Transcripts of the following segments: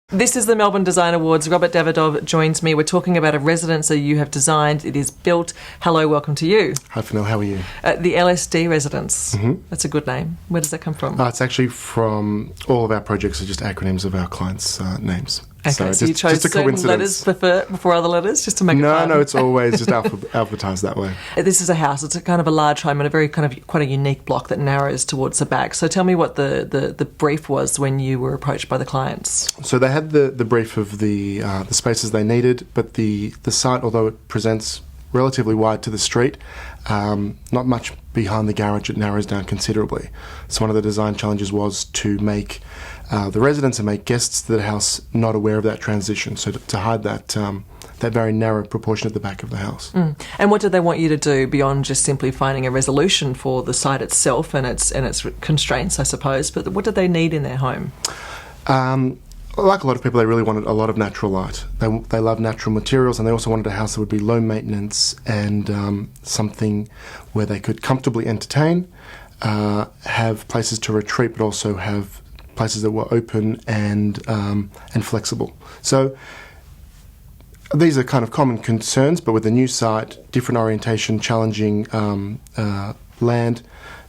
This is the Melbourne Design Awards. Robert Davidov joins me. We're talking about a residence that you have designed. It is built. Hello, welcome to you. Hi, Fennell. How are you? The LSD Residence. Mm-hmm. That's a good name. Where does that come from? It's actually from all of our projects are just acronyms of our clients' names. Okay, so you chose certain letters before other letters just to make it fun? No, it's always just alphabetized that way. This is a house. It's a kind of a large home and a very kind of quite a unique block that narrows towards the back. So tell me what the brief was when you were approached by the clients. So they had the brief of the spaces they needed, but the site, although it presents relatively wide to the street, not much behind the garage, it narrows down considerably. So one of the design challenges was to make the residents and make guests to the house not aware of that transition, so to hide that very narrow proportion at the back of the house. And what did they want you to do beyond just simply finding a resolution for the site itself and its constraints, I suppose, but what did they need in their home? Like a lot of people, they really wanted a lot of natural light. They love natural materials, and they also wanted a house that would be low maintenance and something where they could comfortably entertain, have places to retreat, but also have places that were open and flexible. So these are kind of common concerns, but with the new site, different orientation, challenging land,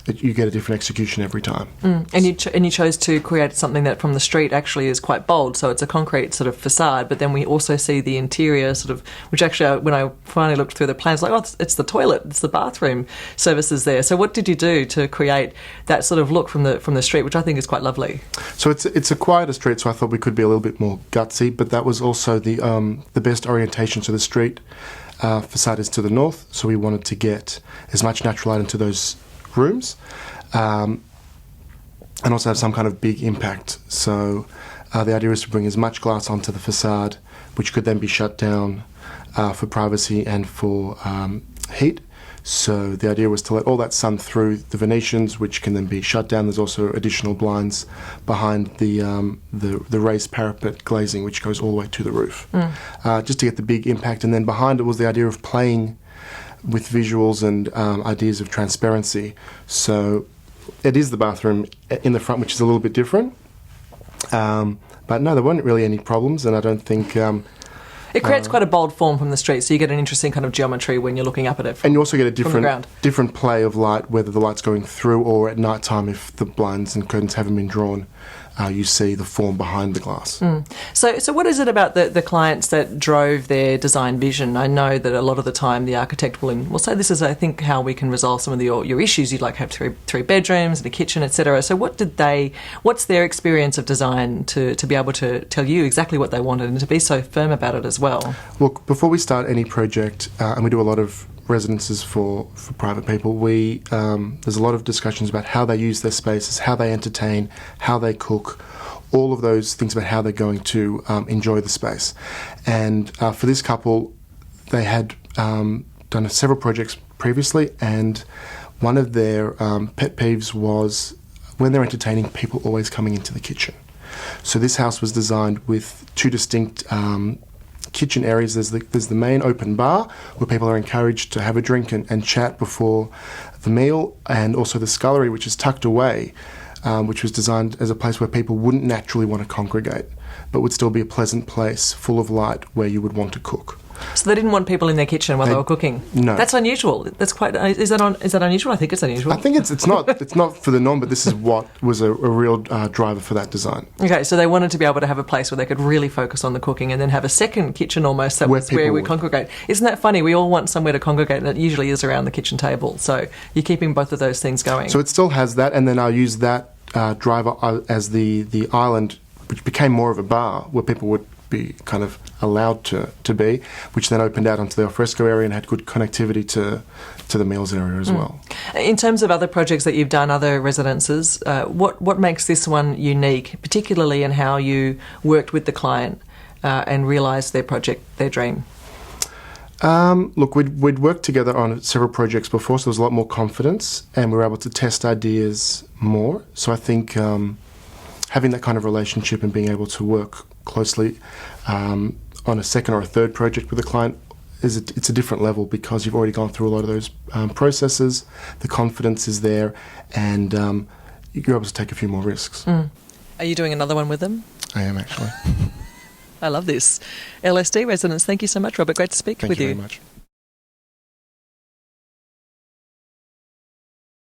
you get a different execution every time. And you chose to create something that from the street actually is quite bold, so it's a concrete sort of facade, but then we also see the interior sort of, which actually when I finally looked through the plans, like, oh, it's the toilet, it's the bathroom services there. So what did you do to create that sort of look from the street, which I think is quite lovely? So it's a quieter street, so I thought we could be a little bit more gutsy, but that was also the best orientation. So the street facade is to the north, so we wanted to get as much natural light into those rooms, and also have some kind of big impact. So the idea is to bring as much glass onto the facade, which could then be shut down for privacy and for heat. So the idea was to let all that sun through the Venetians, which can then be shut down. There's also additional blinds behind the raised parapet glazing, which goes all the way to the roof, just to get the big impact. And then behind it was the idea of playing with visuals and ideas of transparency. So it is the bathroom in the front, which is a little bit different. But no, there weren't really any problems, and I don't think... it creates quite a bold form from the street, so you get an interesting kind of geometry when you're looking up at it and you also get a different play of light, whether the light's going through or at night time. If the blinds and curtains haven't been drawn, you see the form behind the glass. So what is it about the clients that drove their design vision? I know that a lot of the time the architect will say this is, I think, how we can resolve some of your issues. You'd like to have three bedrooms and a kitchen, etc. So what's their experience of design to be able to tell you exactly what they wanted and to be so firm about it as well? Look, before we start any project, and we do a lot of residences for private people, there's a lot of discussions about how they use their spaces, how they entertain, how they cook, all of those things about how they're going to enjoy the space. And for this couple, they had done several projects previously, and one of their pet peeves was when they're entertaining, people always coming into the kitchen. So this house was designed with two distinct kitchen areas. There's the main open bar where people are encouraged to have a drink and chat before the meal, and also the scullery, which is tucked away, which was designed as a place where people wouldn't naturally want to congregate, but would still be a pleasant place full of light where you would want to cook. So they didn't want people in their kitchen while they were cooking? No. That's unusual. That's quite... Is that unusual? I think it's unusual. I think it's not for the norm, but this is what was a real driver for that design. Okay, so they wanted to be able to have a place where they could really focus on the cooking and then have a second kitchen almost that was where we congregate. Isn't that funny? We all want somewhere to congregate, and it usually is around the kitchen table. So you're keeping both of those things going. So it still has that, and then I'll use that driver as the island, which became more of a bar where people would be kind of allowed to be, which then opened out onto the alfresco area and had good connectivity to the meals area as well. In terms of other projects that you've done, other residences, what makes this one unique, particularly in how you worked with the client and realised their project, their dream? Look, we'd worked together on several projects before, so there was a lot more confidence, and we were able to test ideas more. So I think having that kind of relationship and being able to work closely on a second or a third project with a client it's a different level, because you've already gone through a lot of those processes. The confidence is there, and you're able to take a few more risks. Are you doing another one with them? I am, actually. I love this. LSD Residence, thank you so much, Robert. Great to speak Thank with you you. very much.